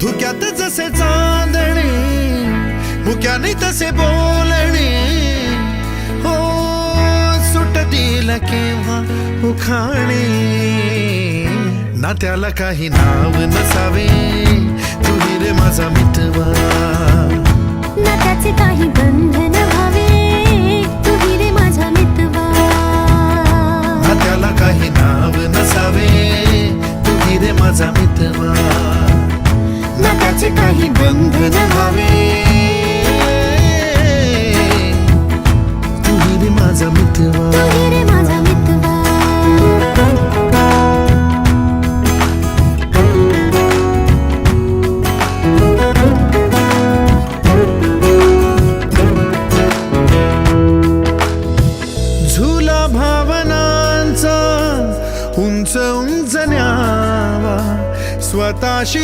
धुक्यात जसे चांदणे, मुक्याने तसे बोलणे, हो सुटतील केव्हा उखाणे. ना त्याला काही नाव नसावे, तू रे माझा मितवा. ना त्याचे काही बंधन व्हावे, तू रे माझा मितवा. ना त्याला काही नाव नसावे, तू रे माझा मितवा. ना त्याचे काही बंधन व्हावे, तू रे माझा मितवा. तू रे माझा मितवा. झुला भावनांचा उंच उंच न्यावा, स्वतःशी